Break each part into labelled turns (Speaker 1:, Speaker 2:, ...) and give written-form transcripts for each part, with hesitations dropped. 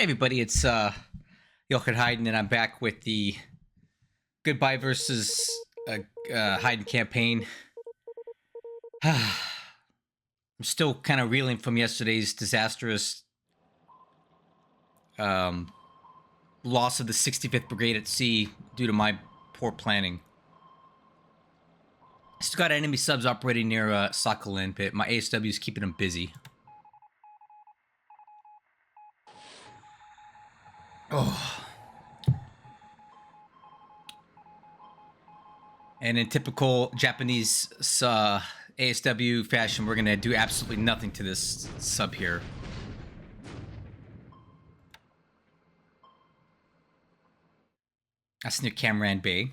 Speaker 1: Hey everybody, it's Heiden, and I'm back with the Goodbye versus Heiden campaign. I'm still kind of reeling from yesterday's disastrous loss of the 65th Brigade at sea due to my poor planning. Still got enemy subs operating near Sakhalin, but my ASW is keeping them busy. Oh. And in typical Japanese ASW fashion, we're going to do absolutely nothing to this sub here. That's near Camran Bay.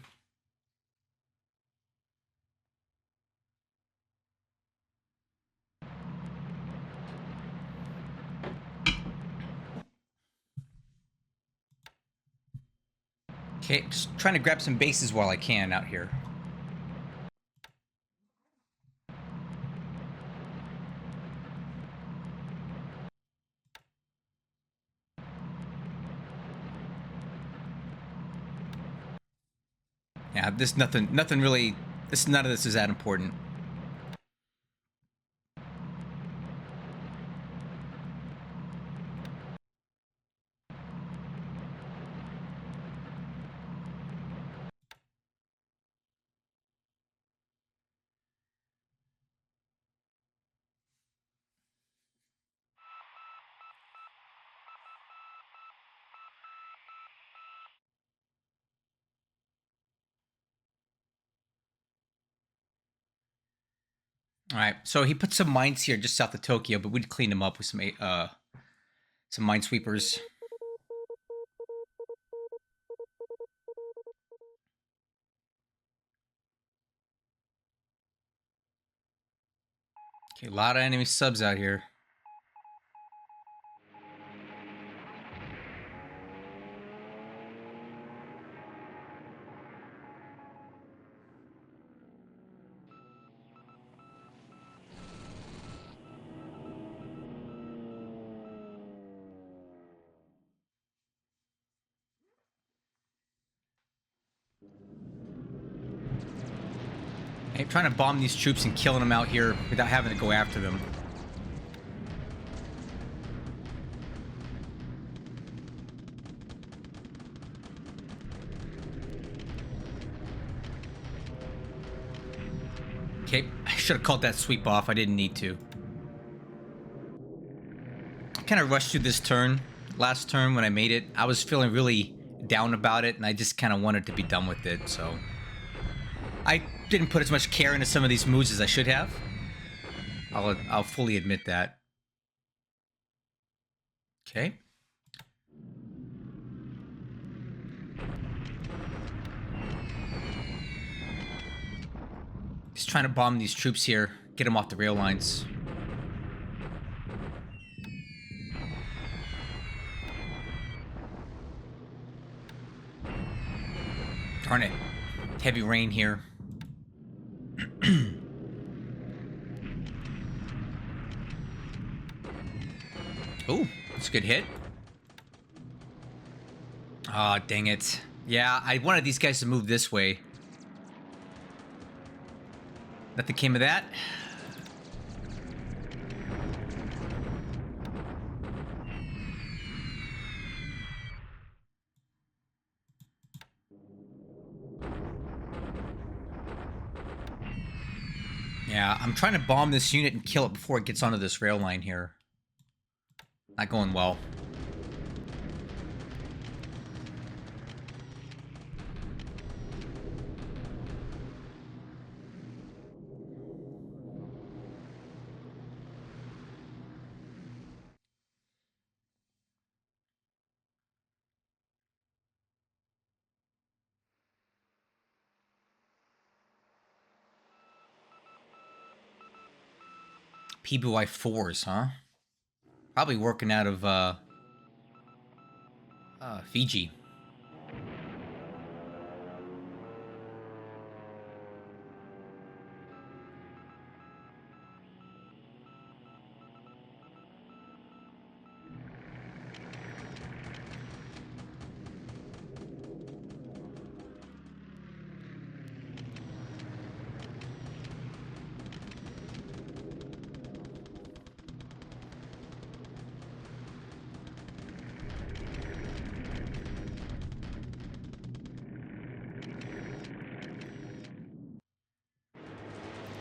Speaker 1: Okay, just trying to grab some bases while I can out here. Yeah, nothing really. None of this is that important. All right, so he put some mines here just south of Tokyo, but we'd clean them up with some minesweepers. Okay, a lot of enemy subs out here. I'm trying to bomb these troops and killing them out here without having to go after them. Okay, I should have called that sweep off. I didn't need to. I kind of rushed through this turn. Last turn when I made it, I was feeling really down about it, and I just kind of wanted to be done with it, so I didn't put as much care into some of these moves as I should have. I'll fully admit that. Okay. Just trying to bomb these troops here, get them off the rail lines. Darn it. Heavy rain here. Ooh, that's a good hit. Aw, oh, dang it. Yeah, I wanted these guys to move this way. Nothing came of that. Yeah, I'm trying to bomb this unit and kill it before it gets onto this rail line here. Not going well. PBY4s, huh? Probably working out of Fiji.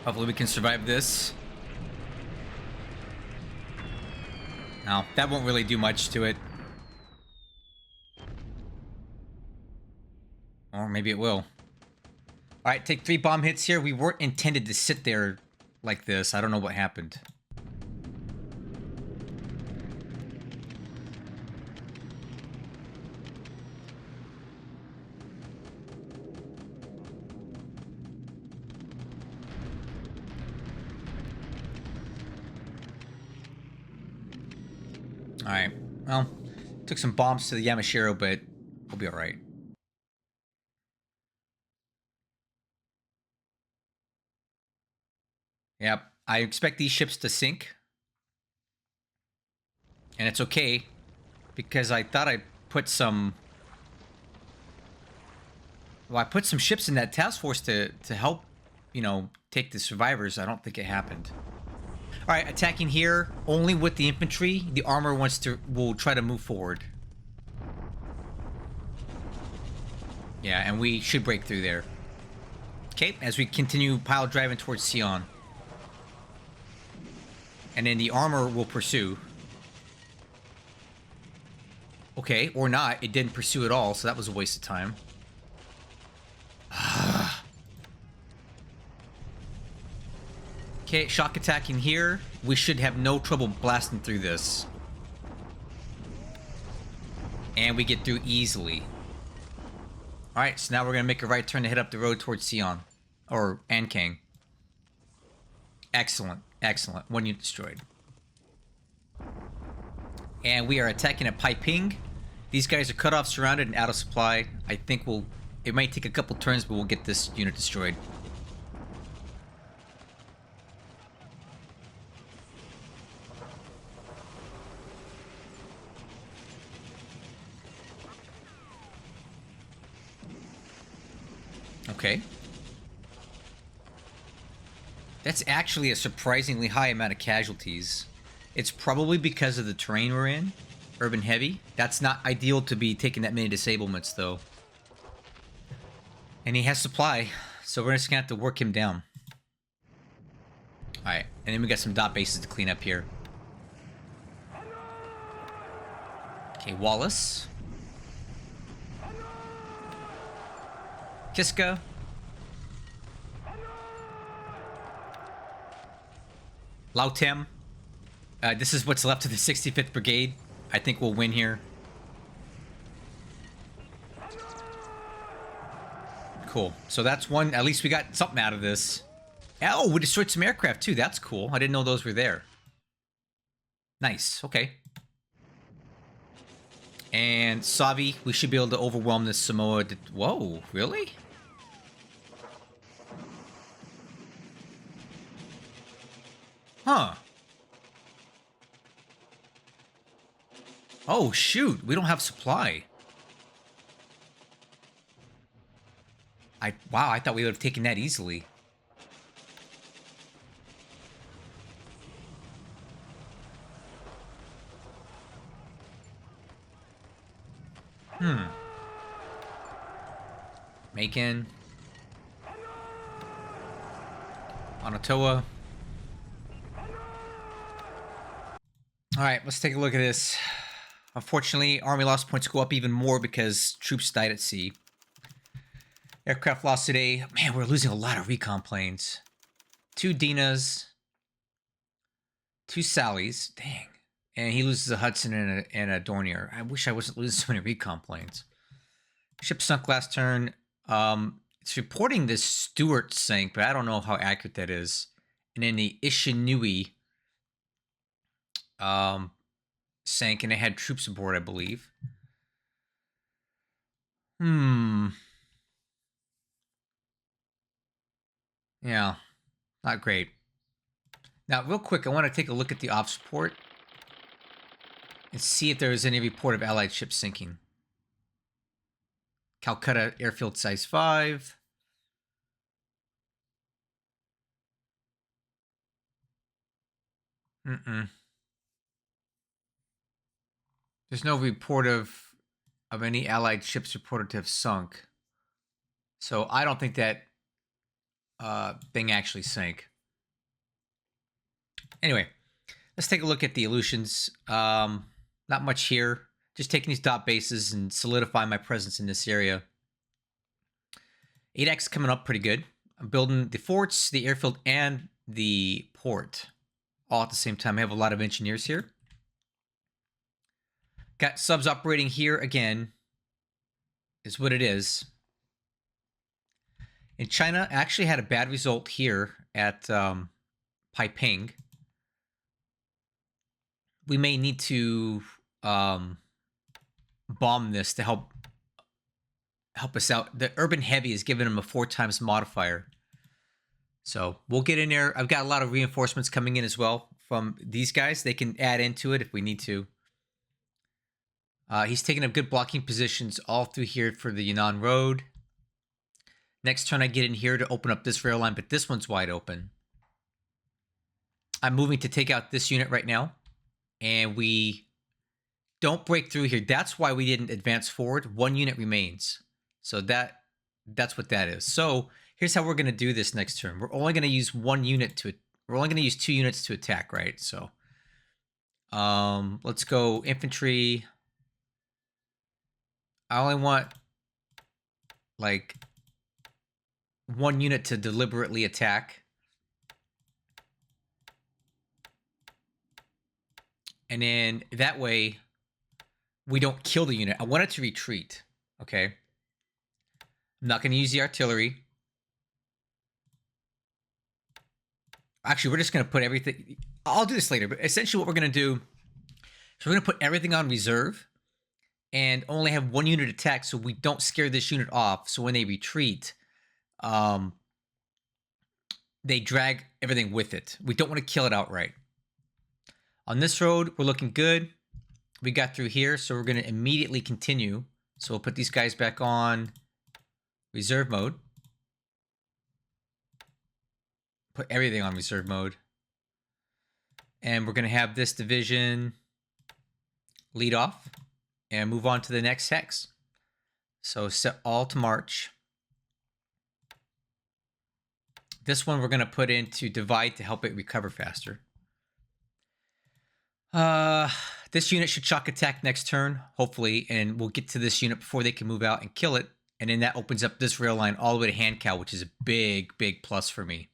Speaker 1: Hopefully we can survive this. No, that won't really do much to it. Or maybe it will. Alright, take 3 bomb hits here. We weren't intended to sit there like this. I don't know what happened. Alright, well, took some bombs to the Yamashiro, but we'll be alright. Yep, I expect these ships to sink. And it's okay, because I thought I put some... Well, I put some ships in that task force to help, you know, take the survivors. I don't think it happened. Alright, attacking here, only with the infantry. The armor will try to move forward. Yeah, and we should break through there. Okay, as we continue pile driving towards Sion. And then the armor will pursue. Okay, or not. It didn't pursue at all, so that was a waste of time. Okay, shock attacking here. We should have no trouble blasting through this. And we get through easily. Alright, so now we're going to make a right turn to head up the road towards Sion. Or Ankang. Excellent, excellent. 1 unit destroyed. And we are attacking at Paiping. These guys are cut off, surrounded, and out of supply. I think it might take a couple turns, but we'll get this unit destroyed. Okay. That's actually a surprisingly high amount of casualties. It's probably because of the terrain we're in. Urban heavy. That's not ideal to be taking that many disablements, though. And he has supply, so we're just gonna have to work him down. Alright, and then we got some dot bases to clean up here. Okay, Wallace. Kiska. Lautem. This is what's left of the 65th Brigade. I think we'll win here. Cool. So that's one. At least we got something out of this. Oh, we destroyed some aircraft too. That's cool. I didn't know those were there. Nice. Okay. And Savi, we should be able to overwhelm this Samoa. Whoa, really? Huh. Oh, shoot. We don't have supply. Wow, I thought we would have taken that easily. Macon. Onatoa. Alright, let's take a look at this. Unfortunately, Army loss points go up even more because troops died at sea. Aircraft lost today. Man, we're losing a lot of recon planes. 2 Dinas. 2 Sallys. Dang. And he loses a Hudson and a Dornier. I wish I wasn't losing so many recon planes. Ship sunk last turn. It's reporting this Stuart sank, but I don't know how accurate that is. And then the Ishinui sank, and it had troops aboard, I believe. Yeah, not great. Now, real quick, I want to take a look at the ops report and see if there is any report of Allied ships sinking. Calcutta Airfield Size 5. There's no report of any Allied ships reported to have sunk. So I don't think that thing actually sank. Anyway, let's take a look at the elutions. Not much here. Just taking these dot bases and solidifying my presence in this area. 8X coming up pretty good. I'm building the forts, the airfield, and the port all at the same time. I have a lot of engineers here. Got subs operating here again, is what it is. In China, I actually had a bad result here at Taiping. We may need to bomb this to help us out. The urban heavy is giving him a 4x modifier. So we'll get in there. I've got a lot of reinforcements coming in as well from these guys. They can add into it if we need to. He's taking up good blocking positions all through here for the Yunnan Road. Next turn I get in here to open up this rail line, but this one's wide open. I'm moving to take out this unit right now. And we don't break through here. That's why we didn't advance forward. 1 unit remains. So that's what that is. So here's how we're going to do this next turn. We're only going to use 1 unit to... We're only going to use 2 units to attack, right? So let's go infantry. I only want like 1 unit to deliberately attack. And then that way we don't kill the unit. I want it to retreat. Okay. I'm not going to use the artillery. Actually, we're just going to put everything. I'll do this later, but essentially what we're going to do is we're going to put everything on reserve and only have 1 unit attack so we don't scare this unit off. So when they retreat, they drag everything with it. We don't want to kill it outright. On this road, we're looking good. We got through here, so we're going to immediately continue. So we'll put these guys back on reserve mode. Put everything on reserve mode. And we're going to have this division lead off and move on to the next hex. So set all to march. This one we're going to put into divide to help it recover faster. This unit should shock attack next turn, hopefully, and we'll get to this unit before they can move out and kill it. And then that opens up this rail line all the way to Hankow, which is a big, big plus for me.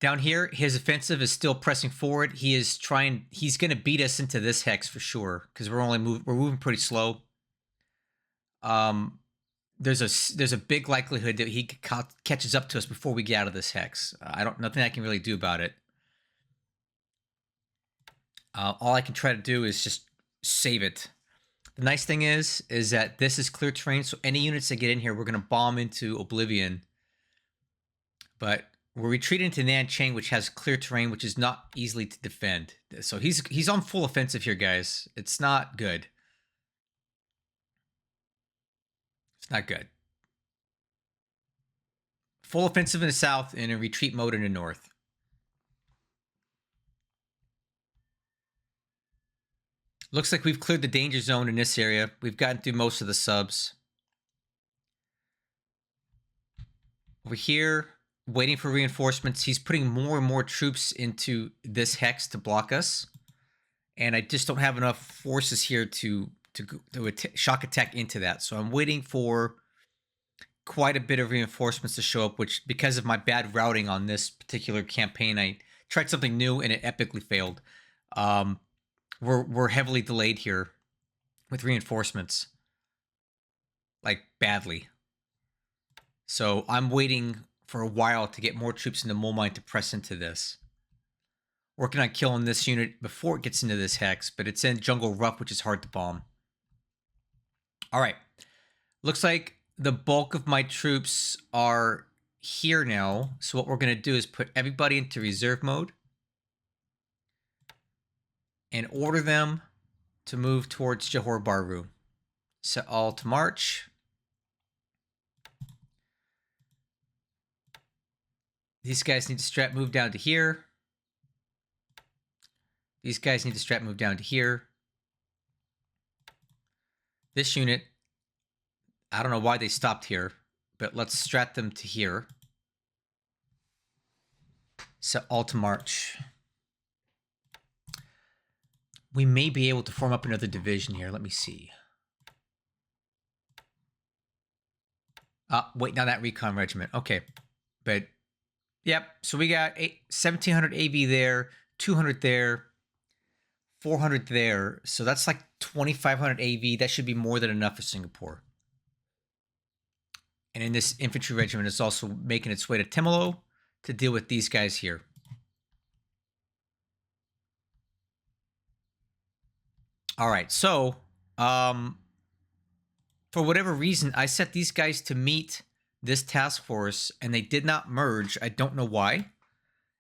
Speaker 1: Down here, his offensive is still pressing forward. He's going to beat us into this hex for sure, because we're moving pretty slow. There's a big likelihood that he catches up to us before we get out of this hex. Nothing I can really do about it. All I can try to do is just save it. The nice thing is that this is clear terrain, so any units that get in here, we're going to bomb into oblivion. But we're retreating to Nanchang, which has clear terrain, which is not easily to defend. So he's on full offensive here, guys. It's not good. It's not good. Full offensive in the south and a retreat mode in the north. Looks like we've cleared the danger zone in this area. We've gotten through most of the subs. Over here, waiting for reinforcements. He's putting more and more troops into this hex to block us. And I just don't have enough forces here to shock attack into that. So I'm waiting for quite a bit of reinforcements to show up, which, because of my bad routing on this particular campaign, I tried something new and it epically failed. We're heavily delayed here with reinforcements, like badly. So I'm waiting for a while to get more troops into Mole Mine to press into this. Working on killing this unit before it gets into this hex, but it's in Jungle Rough, which is hard to bomb. All right. Looks like the bulk of my troops are here now. So what we're going to do is put everybody into reserve mode and order them to move towards Johor Bahru. Set all to march. These guys need to strap move down to here. These guys need to strap move down to here. This unit, I don't know why they stopped here, but let's strat them to here. Set all to march. we may be able to form up another division here. Let me see. Wait, now that recon regiment. Okay. But, yep. So we got 1,700 AV there, 200 there, 400 there. So that's like 2,500 AV. That should be more than enough for Singapore. And in this infantry regiment, it's also making its way to Timor to deal with these guys here. All right, so for whatever reason, I set these guys to meet this task force, and they did not merge. I don't know why.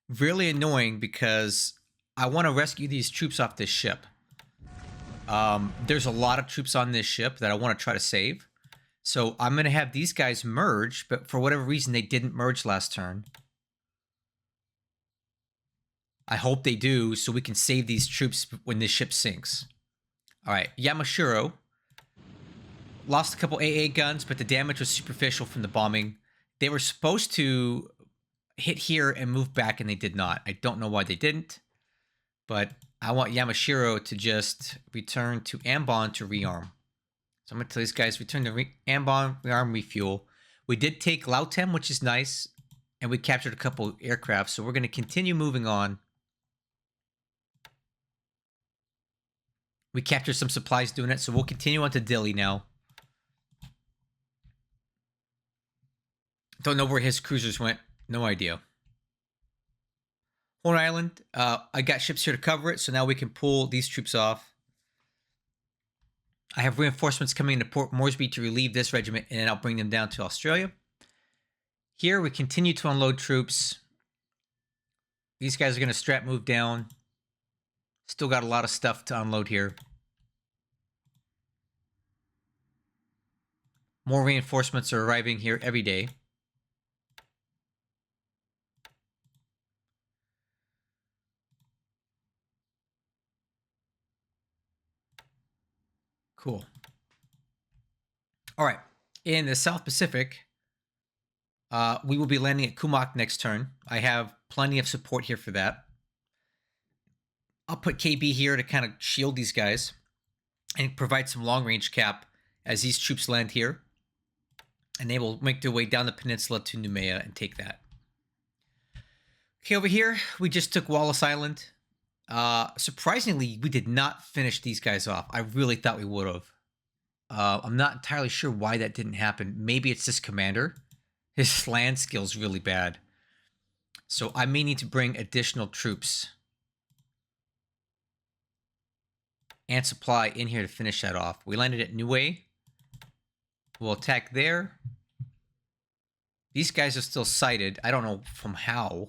Speaker 1: Really annoying, because I want to rescue these troops off this ship. There's a lot of troops on this ship that I want to try to save. So I'm going to have these guys merge, but for whatever reason, they didn't merge last turn. I hope they do, so we can save these troops when this ship sinks. All right, Yamashiro. Lost a couple AA guns, but the damage was superficial from the bombing. They were supposed to hit here and move back, and they did not. I don't know why they didn't, but I want Yamashiro to just return to Ambon to rearm. So I'm going to tell these guys, return to Ambon, rearm, refuel. We did take Lautem, which is nice, and we captured a couple aircraft, so we're going to continue moving on. We captured some supplies doing it, so we'll continue on to Dili now. Don't know where his cruisers went. No idea. Horn Island. I got ships here to cover it, so now we can pull these troops off. I have reinforcements coming into Port Moresby to relieve this regiment, and then I'll bring them down to Australia. Here, we continue to unload troops. These guys are going to strat move down. Still got a lot of stuff to unload here. More reinforcements are arriving here every day. Cool. All right. In the South Pacific, we will be landing at Kumak next turn. I have plenty of support here for that. I'll put KB here to kind of shield these guys and provide some long-range cap as these troops land here. And they will make their way down the peninsula to Noumea and take that. Okay, over here, we just took Wallis Island. Surprisingly, we did not finish these guys off. I really thought we would have. I'm not entirely sure why that didn't happen. Maybe it's this commander. His land skill's really bad. So I may need to bring additional troops and supply in here to finish that off. We landed at Niue. We'll attack there. These guys are still sighted. I don't know from how.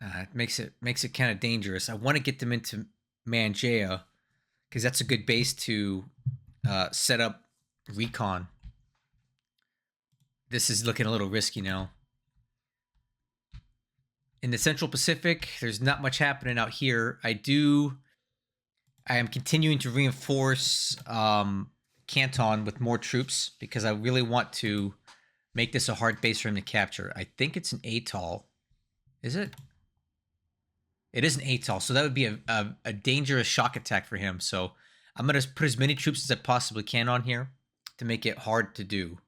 Speaker 1: It makes it kind of dangerous. I want to get them into Mangaea because that's a good base to set up recon. This is looking a little risky now. In the Central Pacific, there's not much happening out here. I am continuing to reinforce Canton with more troops because I really want to make this a hard base for him to capture. I think it's an atoll. Is it? It is an atoll, so that would be a dangerous shock attack for him. So I'm going to put as many troops as I possibly can on here to make it hard to do.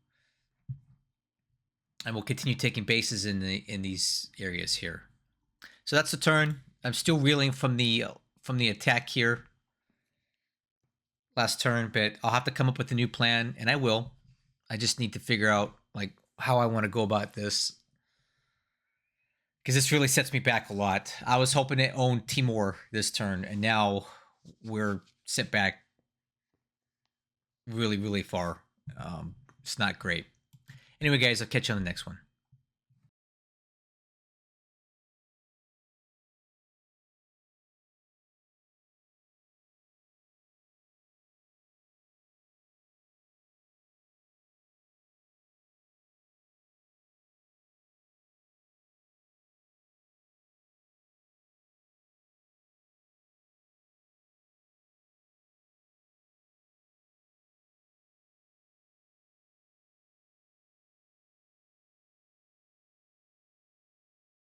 Speaker 1: And we'll continue taking bases in these areas here. So that's the turn. I'm still reeling from the attack here last turn, but I'll have to come up with a new plan, and I will. I just need to figure out like how I want to go about this, because this really sets me back a lot. I was hoping to own Timor this turn, and now we're set back really, really far. It's not great. Anyway, guys, I'll catch you on the next one.